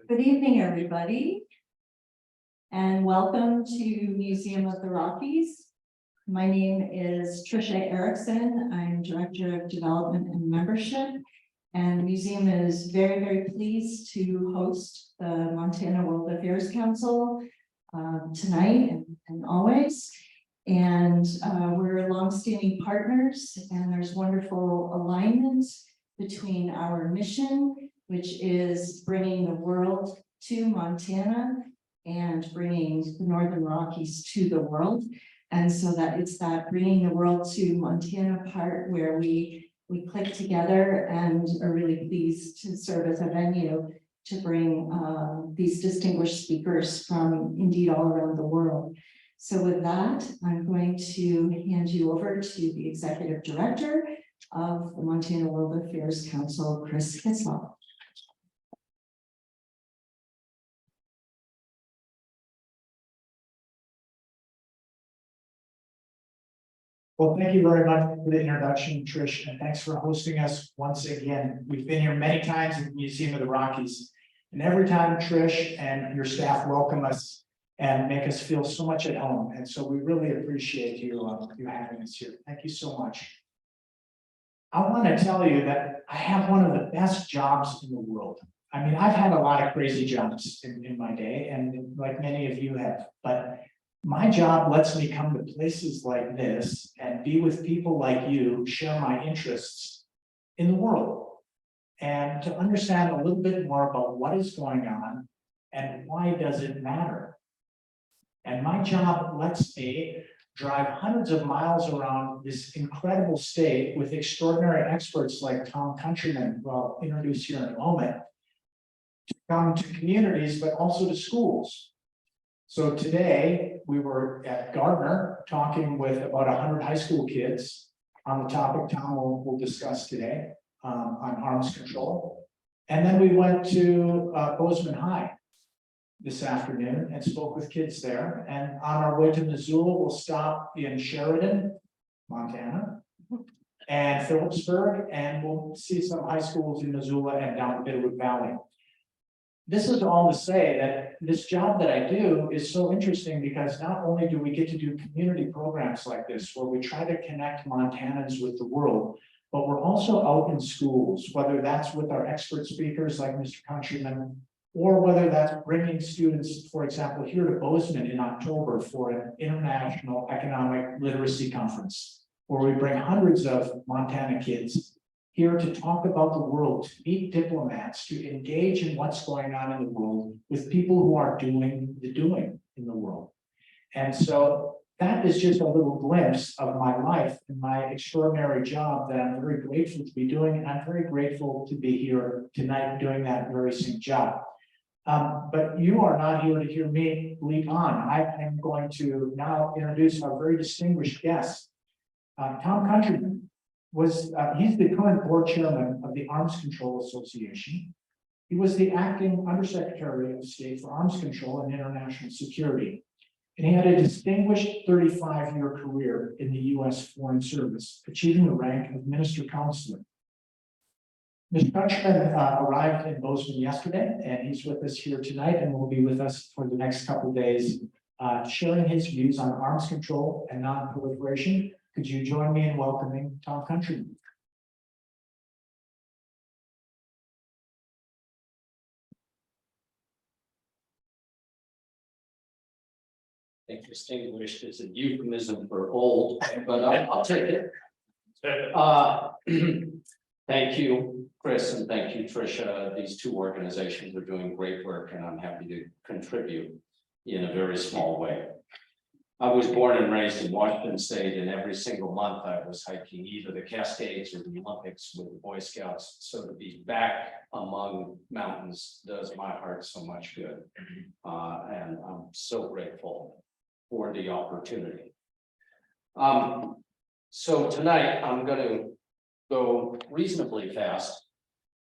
Good evening, everybody, and welcome to Museum of the Rockies. My name is Tricia Erickson. I'm Director of Development and Membership, and the museum is very, very pleased to host the Montana World Affairs Council tonight and always. And we're longstanding partners, and there's wonderful alignment between our mission, which is bringing the world to Montana and bringing the Northern Rockies to the world. And so that it's that bringing the world to Montana part where we click together and are really pleased to serve as a venue to bring these distinguished speakers from indeed all around the world. So with that, I'm going to hand you over to the Executive Director of the Montana World Affairs Council, Chris Hislop. Well, thank you very much for the introduction, Trish, and thanks for hosting us once again. We've been here many times at the Museum of the Rockies, and every time Trish and your staff welcome us and make us feel so much at home. And so we really appreciate you having us here. Thank you so much. I want to tell you that I have one of the best jobs in the world. I mean, I've had a lot of crazy jobs in my day, and like many of you have, but my job lets me come to places like this and be with people like you, share my interests in the world, and to understand a little bit more about what is going on and why does it matter. And my job lets me drive hundreds of miles around this incredible state with extraordinary experts like Tom Countryman, who I'll introduce here in a moment, to come to communities, but also to schools. So today we were at Gardner talking with about 100 high school kids on the topic Tom will discuss today on arms control. And then we went to Bozeman High this afternoon and spoke with kids there. And on our way to Missoula, we'll stop in Sheridan, Montana, and Phillipsburg, and we'll see some high schools in Missoula and down the Bitterroot Valley. This is all to say that this job that I do is so interesting because not only do we get to do community programs like this, where we try to connect Montanans with the world, but we're also out in schools, whether that's with our expert speakers like Mr. Countryman, or whether that's bringing students, for example, here to Bozeman in October for an international economic literacy conference, where we bring hundreds of Montana kids here to talk about the world, to meet diplomats, to engage in what's going on in the world with people who are doing the doing in the world. And so that is just a little glimpse of my life and my extraordinary job that I'm very grateful to be doing. And I'm very grateful to be here tonight doing that very same job. But you are not here to hear me leap on. I am going to now introduce our very distinguished guest, Tom Countryman. He's the current board chairman of the Arms Control Association. He was the acting Undersecretary of State for Arms Control and International Security. And he had a distinguished 35-year career in the U.S. Foreign Service, achieving the rank of Minister Counselor. Mr. Countryman arrived in Bozeman yesterday, and he's with us here tonight and will be with us for the next couple of days, sharing his views on arms control and non-proliferation. Could you join me in welcoming Tom Countryman? Distinguished is a euphemism for old, but I'll take it. Thank you, Chris, and thank you, Tricia. These two organizations are doing great work, and I'm happy to contribute in a very small way. I was born and raised in Washington State, and every single month I was hiking either the Cascades or the Olympics with the Boy Scouts. So to be back among mountains does my heart so much good. And I'm so grateful for the opportunity. So tonight I'm going to go reasonably fast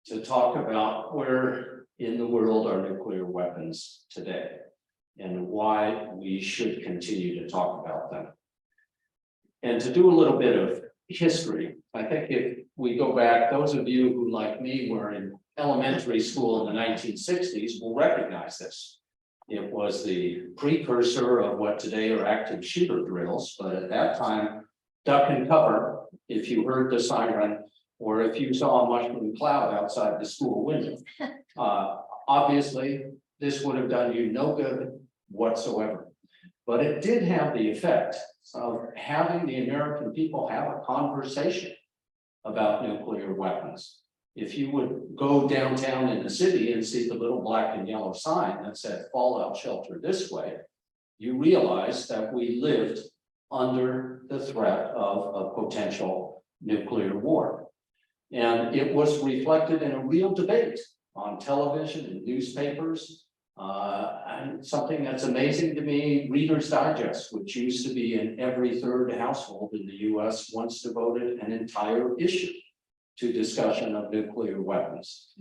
to talk about where in the world are nuclear weapons today, and why we should continue to talk about them. And to do a little bit of history, I think if we go back, those of you who, like me, were in elementary school in the 1960s will recognize this. It was the precursor of what today are active shooter drills, but at that time, duck and cover if you heard the siren or if you saw a mushroom cloud outside the school window. Obviously, this would have done you no good whatsoever. But it did have the effect of having the American people have a conversation about nuclear weapons. If you would go downtown in the city and see the little black and yellow sign that said fallout shelter this way, you realize that we lived under the threat of a potential nuclear war. And it was reflected in a real debate on television and newspapers. And something that's amazing to me, Reader's Digest, which used to be in every third household in the US, once devoted an entire issue to discussion of nuclear weapons.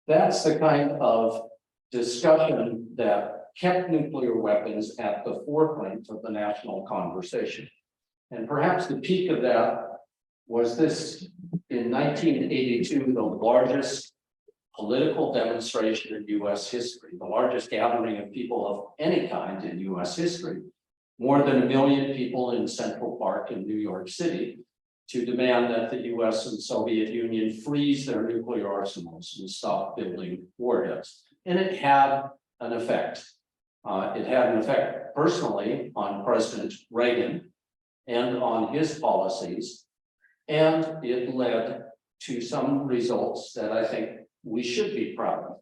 That's the kind of discussion that kept nuclear weapons at the forefront of the national conversation. And perhaps the peak of that was this: in 1982, the largest political demonstration in US history, the largest gathering of people of any kind in US history, more than 1 million people in Central Park in New York City, to demand that the US and Soviet Union freeze their nuclear arsenals and stop building warheads. And it had an effect. It had an effect personally on President Reagan and on his policies, and it led to some results that I think we should be proud of.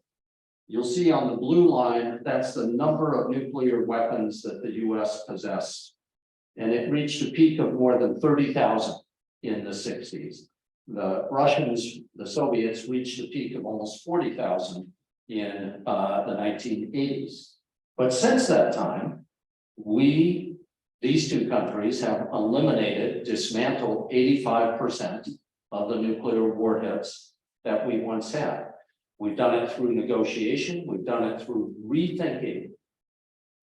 You'll see on the blue line, that's the number of nuclear weapons that the US possessed. And it reached a peak of more than 30,000 in the 60s. The Russians, the Soviets, reached a peak of almost 40,000 in the 1980s. But since that time, these two countries have eliminated, dismantled 85% of the nuclear warheads that we once had. We've done it through negotiation. We've done it through rethinking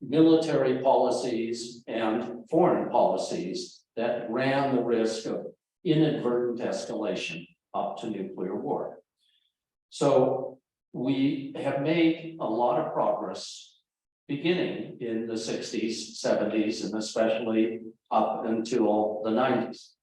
military policies and foreign policies that ran the risk of inadvertent escalation up to nuclear war. So we have made a lot of progress beginning in the 60s, 70s, and especially up until the 90s.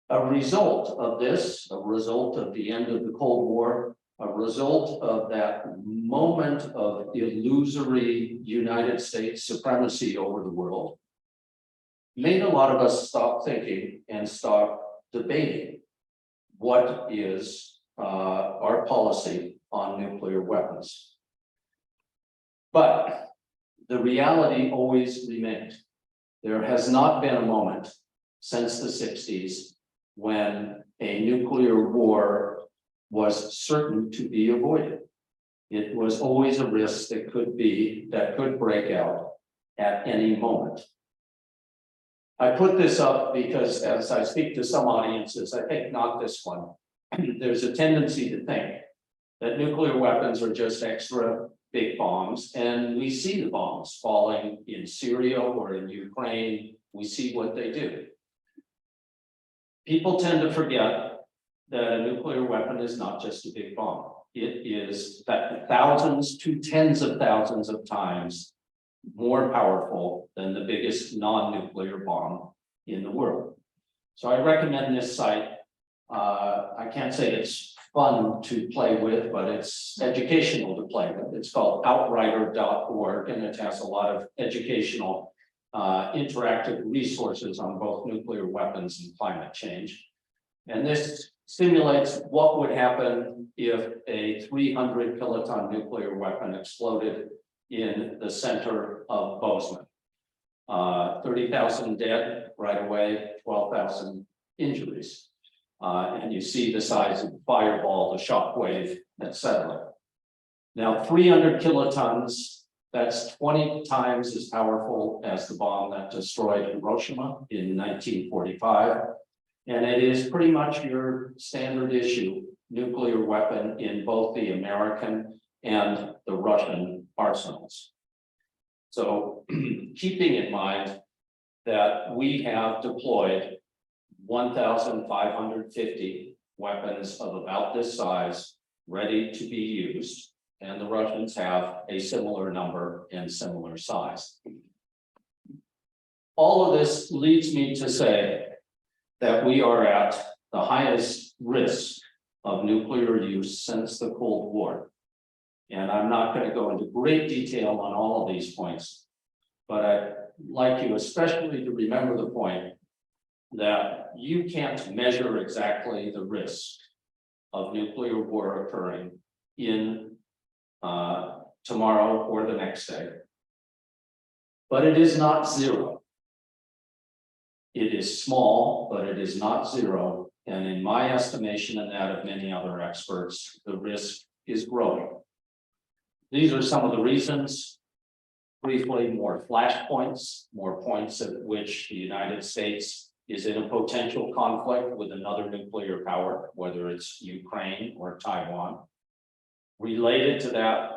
A result of this, a result of the end of the Cold War, a result of that moment of illusory United States supremacy over the world, made a lot of us stop thinking and stop debating what is our policy on nuclear weapons. But the reality always remained. There has not been a moment since the 60s when a nuclear war was certain to be avoided. It was always a risk that could break out at any moment. I put this up because as I speak to some audiences, I think not this one, there's a tendency to think that nuclear weapons are just extra big bombs, and we see the bombs falling in Syria or in Ukraine. We see what they do. People tend to forget that a nuclear weapon is not just a big bomb. It is thousands to tens of thousands of times more powerful than the biggest non-nuclear bomb in the world. So I recommend this site. I can't say it's fun to play with, but it's educational to play with. It's called outrider.org, and it has a lot of educational interactive resources on both nuclear weapons and climate change. And this simulates what would happen if a 300 kiloton nuclear weapon exploded in the center of Bozeman. 30,000 dead right away, 12,000 injuries. And you see the size of the fireball, the shock wave, etc. Now, 300 kilotons, that's 20 times as powerful as the bomb that destroyed Hiroshima in 1945. And it is pretty much your standard issue nuclear weapon in both the American and the Russian arsenals. So keeping in mind that we have deployed 1,550 weapons of about this size ready to be used, and the Russians have a similar number and similar size. All of this leads me to say that we are at the highest risk of nuclear use since the Cold War. And I'm not going to go into great detail on all of these points, but I'd like you especially to remember the point that you can't measure exactly the risk of nuclear war occurring in tomorrow or the next day. But it is not zero. It is small, but it is not zero. And in my estimation and that of many other experts, the risk is growing. These are some of the reasons. Briefly, more flashpoints, more points at which the United States is in a potential conflict with another nuclear power, whether it's Ukraine or Taiwan. Related to that,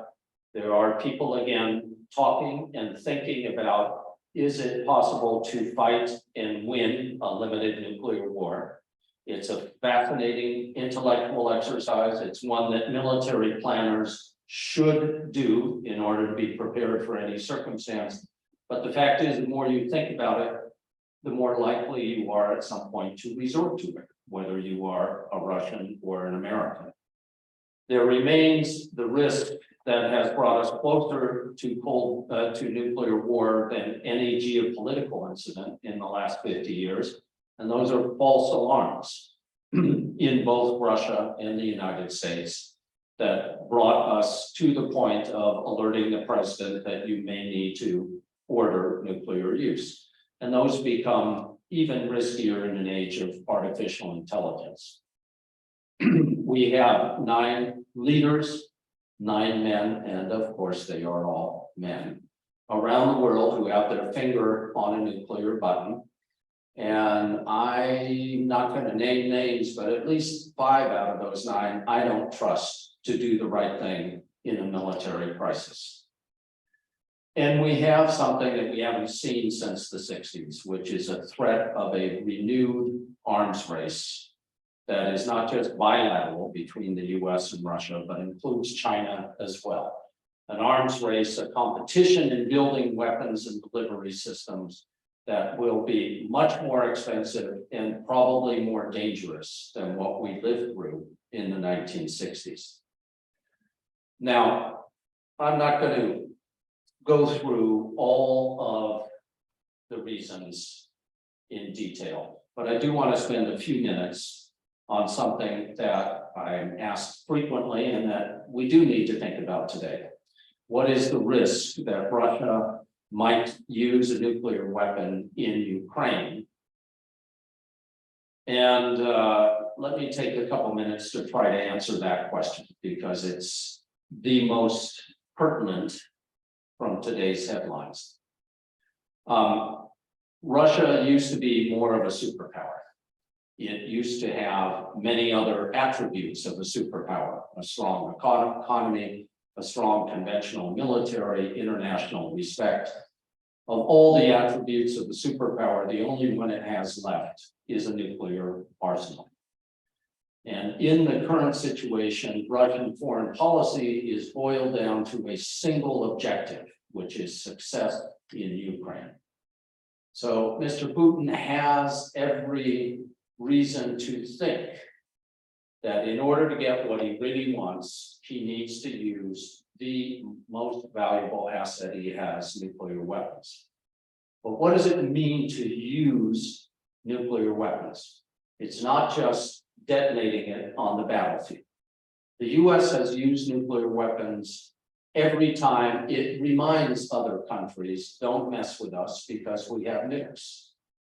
there are people again talking and thinking about, is it possible to fight and win a limited nuclear war? It's a fascinating intellectual exercise. It's one that military planners should do in order to be prepared for any circumstance. But the fact is, the more you think about it, the more likely you are at some point to resort to it, whether you are a Russian or an American. There remains the risk that has brought us closer to nuclear war than any geopolitical incident in the last 50 years. And those are false alarms in both Russia and the United States that brought us to the point of alerting the president that you may need to order nuclear use. And those become even riskier in an age of artificial intelligence. We have 9 leaders, 9 men, and of course they are all men around the world who have their finger on a nuclear button. And I'm not going to name names, but at least 5 out of those 9, I don't trust to do the right thing in a military crisis. And we have something that we haven't seen since the 60s, which is a threat of a renewed arms race that is not just bilateral between the US and Russia, but includes China as well. An arms race, a competition in building weapons and delivery systems that will be much more expensive and probably more dangerous than what we lived through in the 1960s. Now, I'm not going to go through all of the reasons in detail, but I do want to spend a few minutes on something that I'm asked frequently and that we do need to think about today. What is the risk that Russia might use a nuclear weapon in Ukraine? And let me take a couple minutes to try to answer that question, because it's the most pertinent from today's headlines. Russia used to be more of a superpower. It used to have many other attributes of a superpower: a strong economy, a strong conventional military, international respect. Of all the attributes of the superpower, the only one it has left is a nuclear arsenal. And in the current situation, Russian foreign policy is boiled down to a single objective, which is success in Ukraine. So Mr. Putin has every reason to think that in order to get what he really wants, he needs to use the most valuable asset he has, nuclear weapons. But what does it mean to use nuclear weapons? It's not just detonating it on the battlefield. The US has used nuclear weapons every time it reminds other countries, don't mess with us because we have nukes.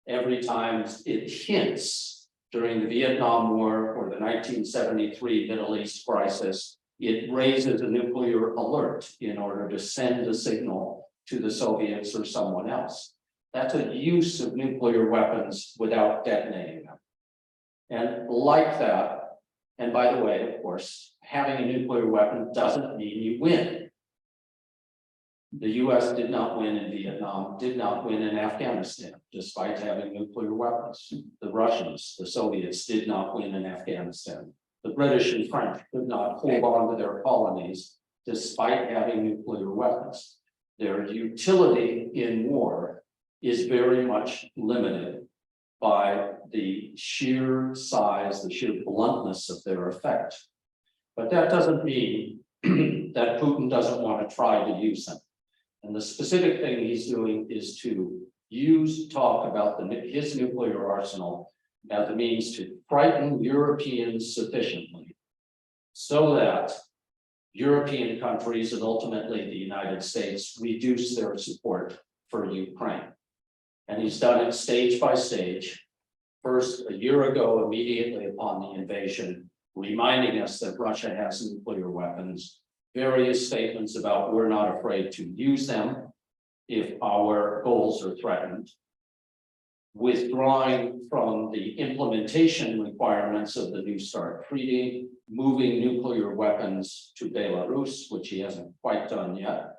Every time it hints during the Vietnam War or the 1973 Middle East crisis, it raises a nuclear alert in order to send a signal to the Soviets or someone else. That's a use of nuclear weapons without detonating them. And like that, and by the way, of course, having a nuclear weapon doesn't mean you win. The US did not win in Vietnam, did not win in Afghanistan, despite having nuclear weapons. The Russians, the Soviets did not win in Afghanistan. The British and French could not hold on to their colonies despite having nuclear weapons. Their utility in war is very much limited by the sheer size, the sheer bluntness of their effect. But that doesn't mean that Putin doesn't want to try to use them. And the specific thing he's doing is to talk about his nuclear arsenal as a means to frighten Europeans sufficiently so that European countries and ultimately the United States reduce their support for Ukraine. And he's done it stage by stage. First, a year ago, immediately upon the invasion, reminding us that Russia has nuclear weapons, various statements about we're not afraid to use them if our goals are threatened, withdrawing from the implementation requirements of the New START Treaty, moving nuclear weapons to Belarus, which he hasn't quite done yet.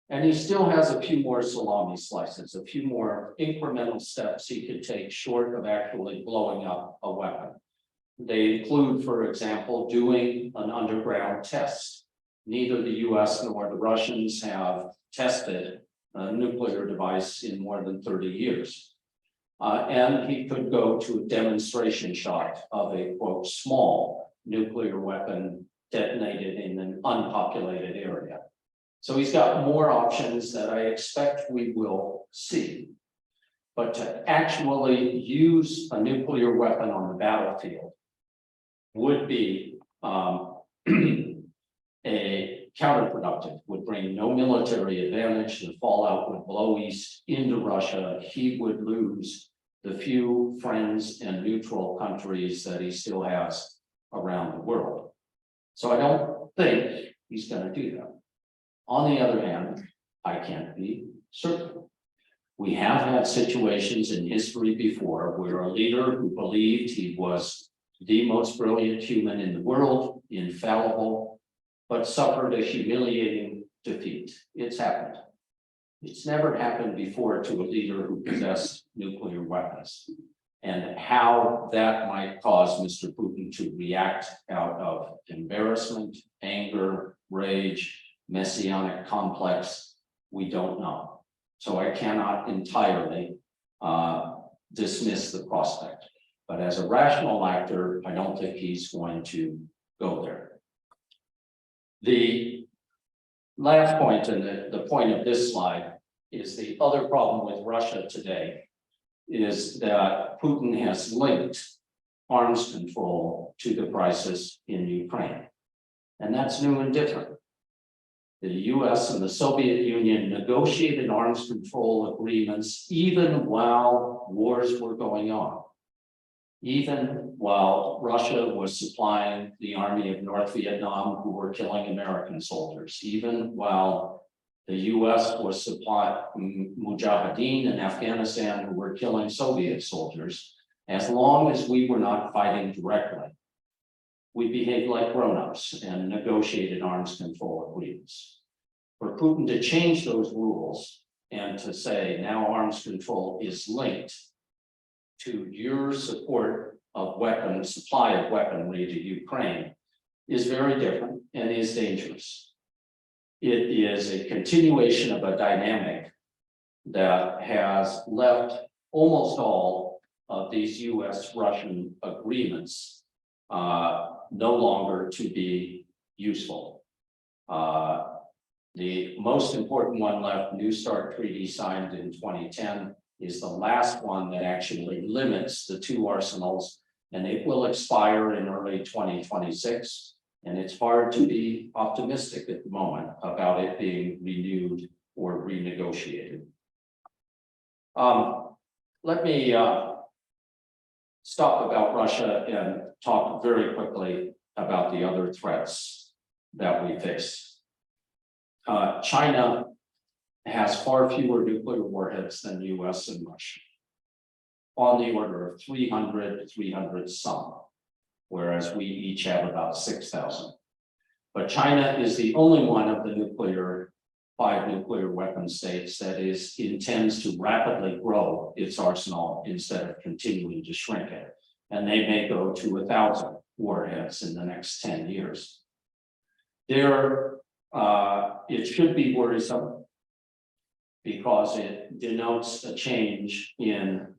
And he still has a few more salami slices, a few more incremental steps he could take short of actually blowing up a weapon. They include, for example, doing an underground test. Neither the US nor the Russians have tested a nuclear device in more than 30 years. And he could go to a demonstration shot of a, quote, small nuclear weapon detonated in an unpopulated area. So he's got more options that I expect we will see. But to actually use a nuclear weapon on the battlefield would be a counterproductive, would bring no military advantage. The fallout would blow east into Russia. He would lose the few friends and neutral countries that he still has around the world. So I don't think he's going to do that. On the other hand, I can't be certain. We have had situations in history before where a leader who believed he was the most brilliant human in the world, infallible, but suffered a humiliating defeat. It's happened. It's never happened before to a leader who possessed nuclear weapons. And how that might cause Mr. Putin to react out of embarrassment, anger, rage, messianic complex, we don't know. So I cannot entirely dismiss the prospect. But as a rational actor, I don't think he's going to go there. The last point, and the point of this slide, is the other problem with Russia today is that Putin has linked arms control to the crisis in Ukraine. And that's new and different. The US and the Soviet Union negotiated arms control agreements even while wars were going on. Even while Russia was supplying the army of North Vietnam who were killing American soldiers, even while the US was supplying Mujahideen in Afghanistan who were killing Soviet soldiers, as long as we were not fighting directly, we behaved like grown-ups and negotiated arms control agreements. For Putin to change those rules and to say now arms control is linked to your support of weapons, supply of weaponry to Ukraine is very different and is dangerous. It is a continuation of a dynamic that has left almost all of these US-Russian agreements no longer to be useful. The most important one left, New START Treaty signed in 2010, is the last one that actually limits the two arsenals, and it will expire in early 2026. And it's hard to be optimistic at the moment about it being renewed or renegotiated. Let me stop about Russia and talk very quickly about the other threats that we face. China has far fewer nuclear warheads than the US and Russia, on the order of 300 some, whereas we each have about 6,000. But China is the only one of the nuclear 5 nuclear weapon states that intends to rapidly grow its arsenal instead of continuing to shrink it. And they may go to 1,000 warheads in the next 10 years. It should be worrisome because it denotes a change in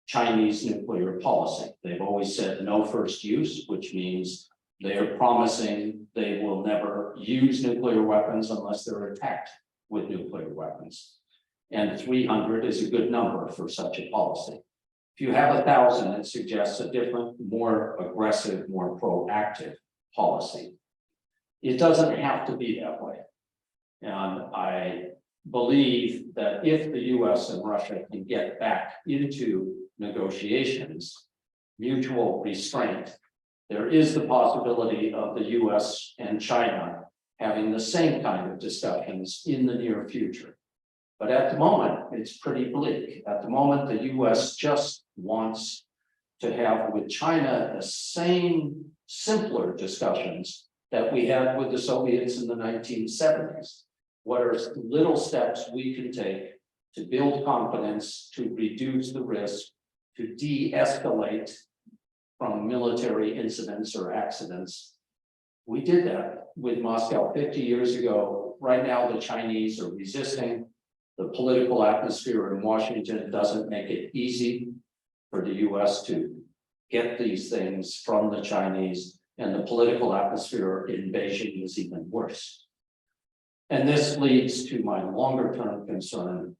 Chinese nuclear policy. They've always said no first use, which means they are promising they will never use nuclear weapons unless they're attacked with nuclear weapons. And 300 is a good number for such a policy. If you have 1,000, it suggests a different, more aggressive, more proactive policy. It doesn't have to be that way. And I believe that if the US and Russia can get back into negotiations, mutual restraint, there is the possibility of the US and China having the same kind of discussions in the near future. But at the moment, it's pretty bleak. At the moment, the US just wants to have with China the same simpler discussions that we had with the Soviets in the 1970s. What are little steps we can take to build confidence, to reduce the risk, to de-escalate from military incidents or accidents? We did that with Moscow 50 years ago. Right now, the Chinese are resisting. The political atmosphere in Washington doesn't make it easy for the US to get these things from the Chinese, and the political atmosphere in Beijing is even worse. And this leads to my longer term concern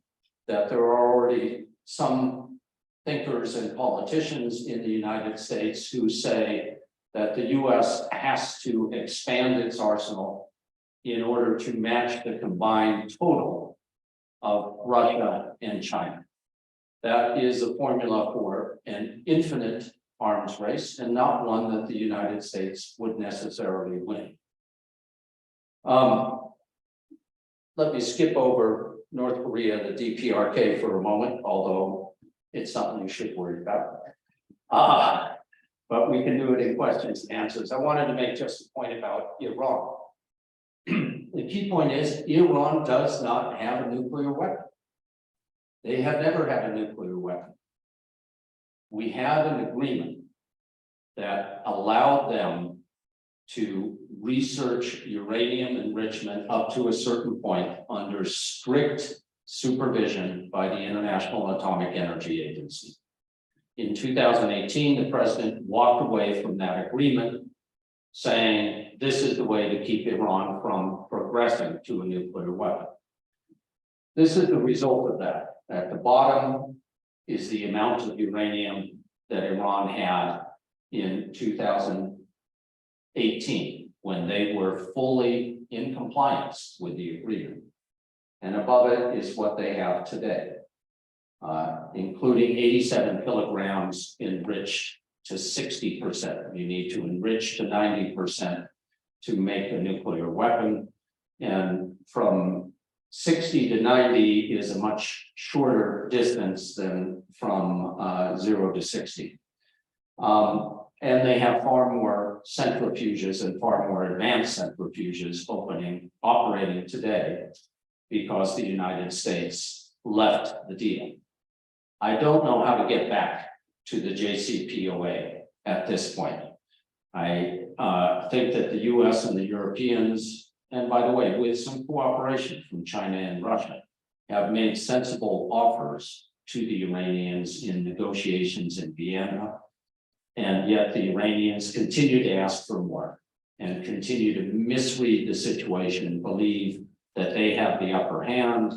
that there are already some thinkers and politicians in the United States who say that the US has to expand its arsenal in order to match the combined total of Russia and China. That is a formula for an infinite arms race and not one that the United States would necessarily win. Let me skip over North Korea, the DPRK for a moment, although it's something you should worry about. But we can do it in questions and answers. I wanted to make just a point about Iran. The key point is Iran does not have a nuclear weapon. They have never had a nuclear weapon. We had an agreement that allowed them to research uranium enrichment up to a certain point under strict supervision by the International Atomic Energy Agency. In 2018, the president walked away from that agreement, saying this is the way to keep Iran from progressing to a nuclear weapon. This is the result of that. At the bottom is the amount of uranium that Iran had in 2018, when they were fully in compliance with the agreement. And above it is what they have today, including 87 kilograms enriched to 60%. You need to enrich to 90% to make a nuclear weapon. And from 60 to 90 is a much shorter distance than from 0 to 60. And they have far more centrifuges and far more advanced centrifuges operating today because the United States left the deal. I don't know how to get back to the JCPOA at this point. I think that the US and the Europeans, and by the way, with some cooperation from China and Russia, have made sensible offers to the Iranians in negotiations in Vienna. And yet the Iranians continue to ask for more and continue to misread the situation and believe that they have the upper hand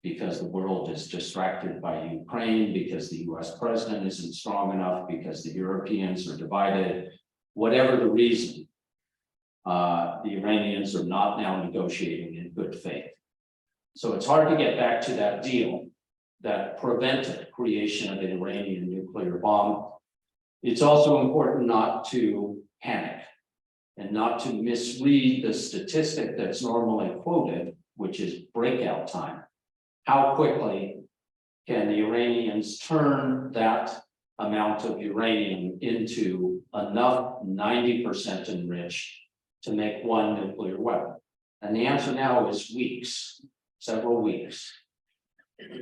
because the world is distracted by Ukraine, because the US president isn't strong enough, because the Europeans are divided. Whatever the reason, the Iranians are not now negotiating in good faith. So it's hard to get back to that deal that prevented creation of an Iranian nuclear bomb. It's also important not to panic and not to misread the statistic that's normally quoted, which is breakout time. How quickly can the Iranians turn that amount of uranium into enough 90% enriched to make one nuclear weapon? And the answer now is weeks, several weeks.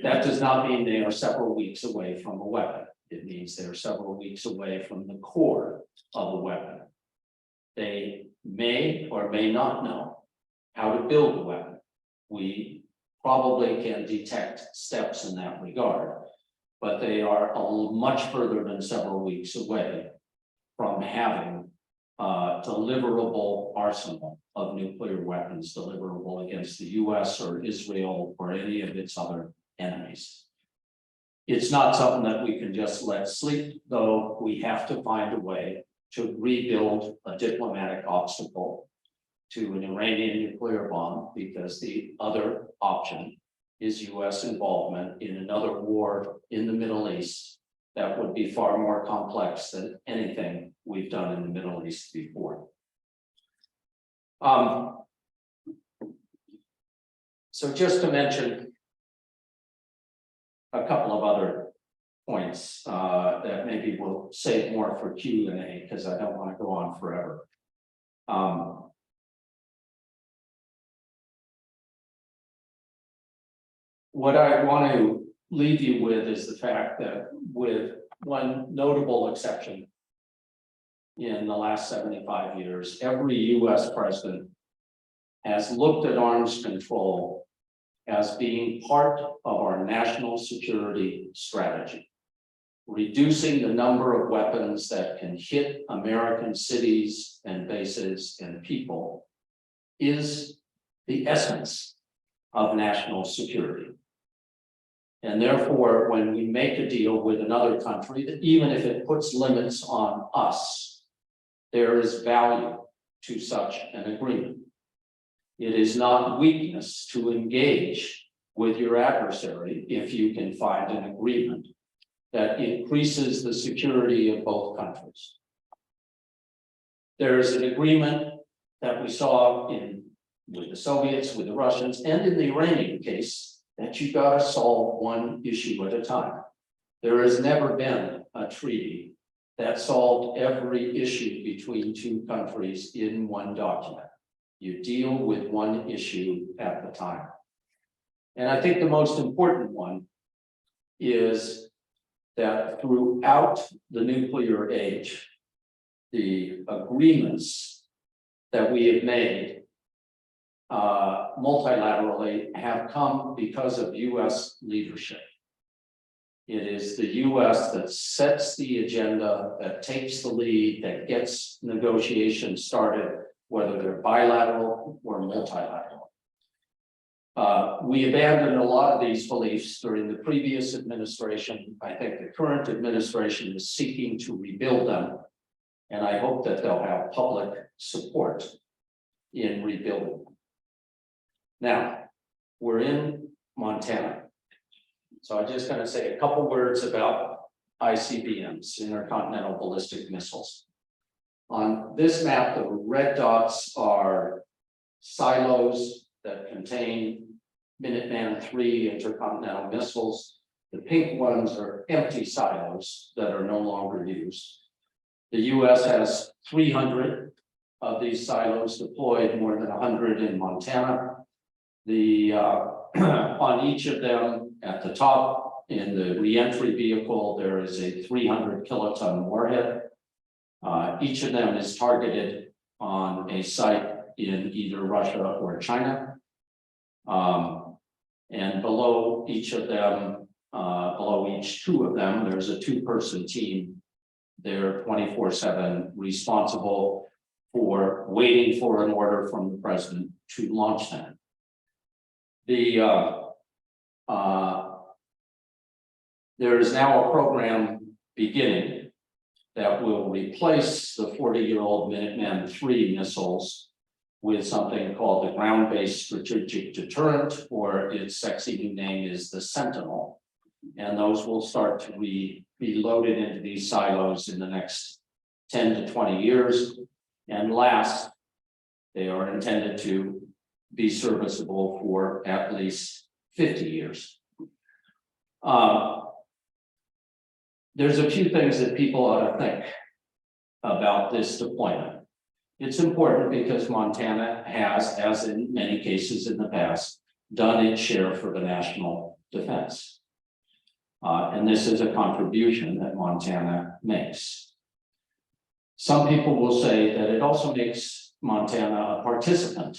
That does not mean they are several weeks away from a weapon. It means they're several weeks away from the core of a weapon. They may or may not know how to build a weapon. We probably can detect steps in that regard, but they are much further than several weeks away from having a deliverable arsenal of nuclear weapons deliverable against the US or Israel or any of its other enemies. It's not something that we can just let sleep, though we have to find a way to rebuild a diplomatic obstacle to an Iranian nuclear bomb, because the other option is US involvement in another war in the Middle East that would be far more complex than anything we've done in the Middle East before. So just to mention a couple of other points that maybe we'll save more for Q&A, because I don't want to go on forever. What I want to leave you with is the fact that, with one notable exception, in the last 75 years, every US president has looked at arms control as being part of our national security strategy. Reducing the number of weapons that can hit American cities and bases and people is the essence of national security. And therefore, when we make a deal with another country, that even if it puts limits on us, there is value to such an agreement. It is not weakness to engage with your adversary if you can find an agreement that increases the security of both countries. There is an agreement that we saw with the Soviets, with the Russians, and in the Iranian case, that you got to solve one issue at a time. There has never been a treaty that solved every issue between two countries in one document. You deal with one issue at the time. And I think the most important one is that throughout the nuclear age, the agreements that we have made multilaterally have come because of US leadership. It is the US that sets the agenda, that takes the lead, that gets negotiations started, whether they're bilateral or multilateral. We abandoned a lot of these beliefs during the previous administration. I think the current administration is seeking to rebuild them, and I hope that they'll have public support in rebuilding them. Now, we're in Montana. So I'm just going to say a couple words about ICBMs, intercontinental ballistic missiles. On this map, the red dots are silos that contain Minuteman III intercontinental missiles. The pink ones are empty silos that are no longer used. The US has 300 of these silos deployed, more than 100 in Montana. On each of them, at the top in the reentry vehicle, there is a 300 kiloton warhead. Each of them is targeted on a site in either Russia or China. And below each of them, below each two of them, there's a two-person team. They're 24/7 responsible for waiting for an order from the president to launch them. There is now a program beginning that will replace the 40-year-old Minuteman III missiles with something called the ground-based strategic deterrent, or its sexy new name is the Sentinel. And those will start to be loaded into these silos in the next 10 to 20 years. And last, they are intended to be serviceable for at least 50 years. There's a few things that people ought to think about this deployment. It's important because Montana has, as in many cases in the past, done its share for the national defense. And this is a contribution that Montana makes. Some people will say that it also makes Montana a participant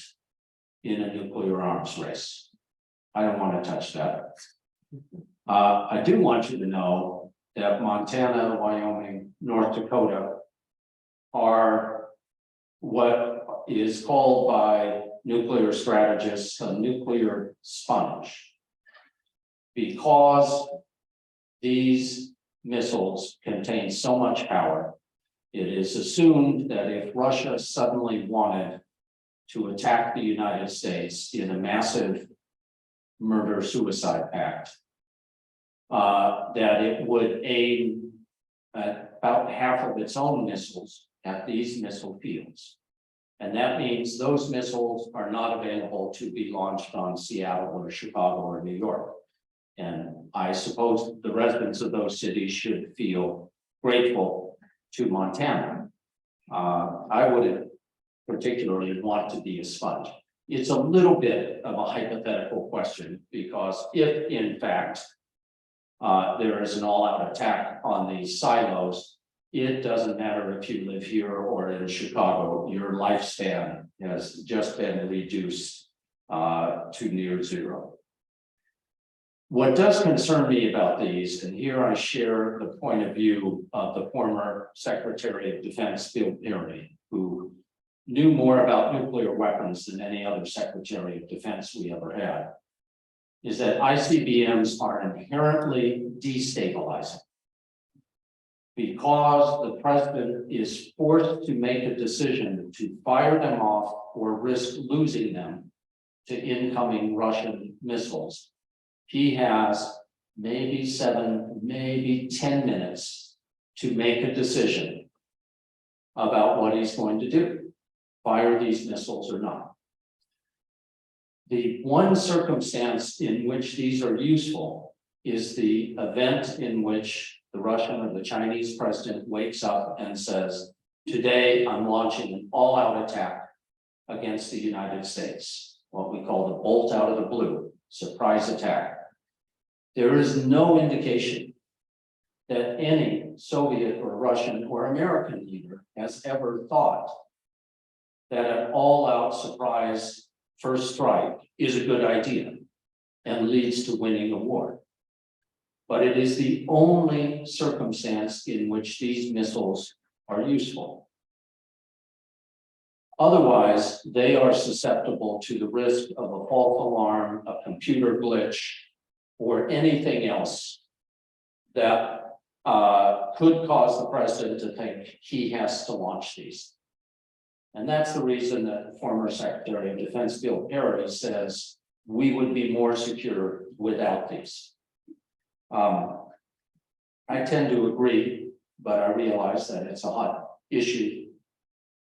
in a nuclear arms race. I don't want to touch that. I do want you to know that Montana, Wyoming, North Dakota are what is called by nuclear strategists a nuclear sponge, because these missiles contain so much power. It is assumed that if Russia suddenly wanted to attack the United States in a massive murder-suicide pact, that it would aim at about half of its own missiles at these missile fields. And that means those missiles are not available to be launched on Seattle or Chicago or New York. And I suppose the residents of those cities should feel grateful to Montana. I wouldn't particularly want to be a sponge. It's a little bit of a hypothetical question, because if in fact there is an all-out attack on these silos, it doesn't matter if you live here or in Chicago, your lifespan has just been reduced to near zero. What does concern me about these, and here I share the point of view of the former Secretary of Defense, Bill Perry, who knew more about nuclear weapons than any other Secretary of Defense we ever had, is that ICBMs are inherently destabilizing, because the president is forced to make a decision to fire them off or risk losing them to incoming Russian missiles. He has maybe 7, maybe 10 minutes to make a decision about what he's going to do, fire these missiles or not. The one circumstance in which these are useful is the event in which the Russian or the Chinese president wakes up and says, today I'm launching an all-out attack against the United States, what we call the bolt out of the blue, surprise attack. There is no indication that any Soviet or Russian or American leader has ever thought that an all-out surprise first strike is a good idea and leads to winning a war. But it is the only circumstance in which these missiles are useful. Otherwise, they are susceptible to the risk of a false alarm, a computer glitch, or anything else that could cause the president to think he has to launch these. And that's the reason that former Secretary of Defense Bill Perry says we would be more secure without these. I tend to agree, but I realize that it's a hot issue.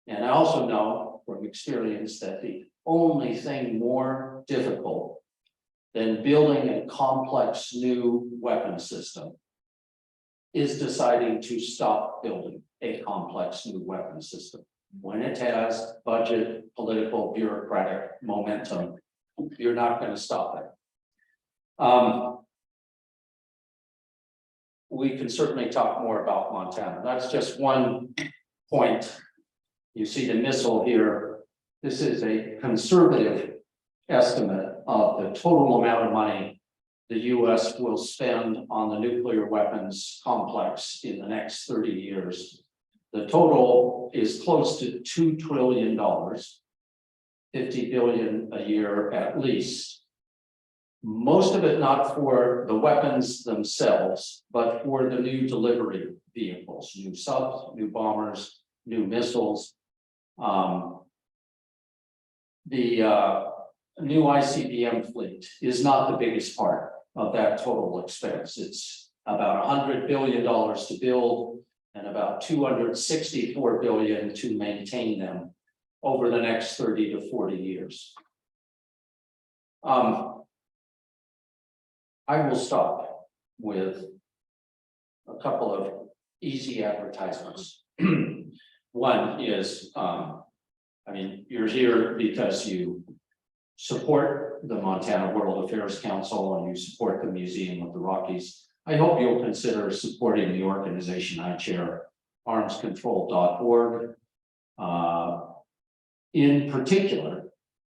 And I also know from experience that the only thing more difficult than building a complex new weapon system is deciding to stop building a complex new weapon system. When it has budget, political, bureaucratic momentum, you're not going to stop it. We can certainly talk more about Montana. That's just one point. You see the missile here. This is a conservative estimate of the total amount of money the US will spend on the nuclear weapons complex in the next 30 years. The total is close to $2 trillion, 50 billion a year at least. Most of it not for the weapons themselves, but for the new delivery vehicles, new subs, new bombers, new missiles. The new ICBM fleet is not the biggest part of that total expense. It's about $100 billion to build and about $264 billion to maintain them over the next 30 to 40 years. I will stop with a couple of easy advertisements. One is I mean, you're here because you support the Montana World Affairs Council and you support the Museum of the Rockies. I hope you'll consider supporting the organization I chair, armscontrol.org. In particular,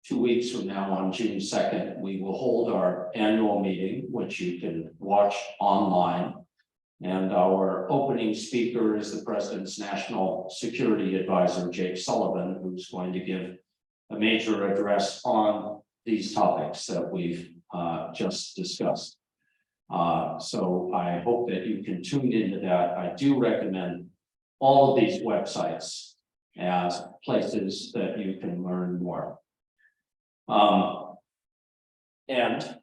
2 weeks from now on June 2nd, we will hold our annual meeting, which you can watch online. And our opening speaker is the President's National Security Advisor, Jake Sullivan, who's going to give a major address on these topics that we've just discussed. So I hope that you can tune into that. I do recommend all of these websites as places that you can learn more. And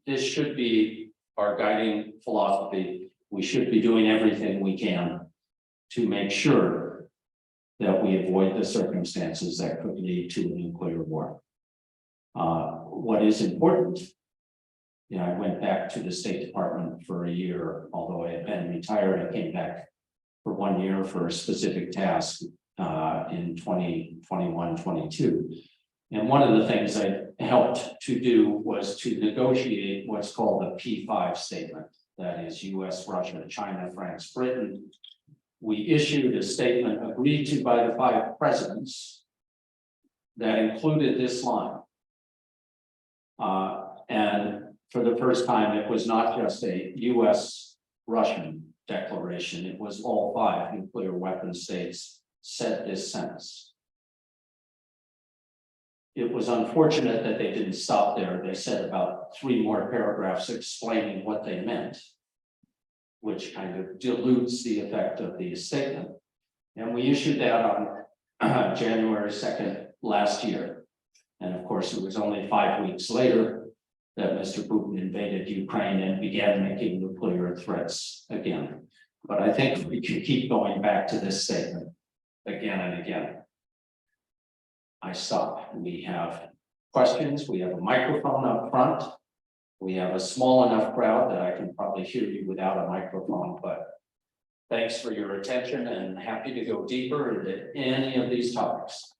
this should be our guiding philosophy. We should be doing everything we can to make sure that we avoid the circumstances that could lead to a nuclear war. What is important, I went back to the State Department for a year, although I had been retired. I came back for 1 year for a specific task in 2021-22. And one of the things I helped to do was to negotiate what's called the P5 statement. That is US, Russia, China, France, Britain. We issued a statement agreed to by the 5 presidents that included this line. And for the first time, it was not just a US-Russian declaration. It was all 5 nuclear weapon states said this sentence. It was unfortunate that they didn't stop there. They said about 3 more paragraphs explaining what they meant, which kind of dilutes the effect of the statement. And we issued that on January 2nd last year. And of course, it was only 5 weeks later that Mr. Putin invaded Ukraine and began making nuclear threats again. But I think we can keep going back to this statement again and again. I stop. We have questions. We have a microphone up front. We have a small enough crowd that I can probably hear you without a microphone, but thanks for your attention and happy to go deeper into any of these topics.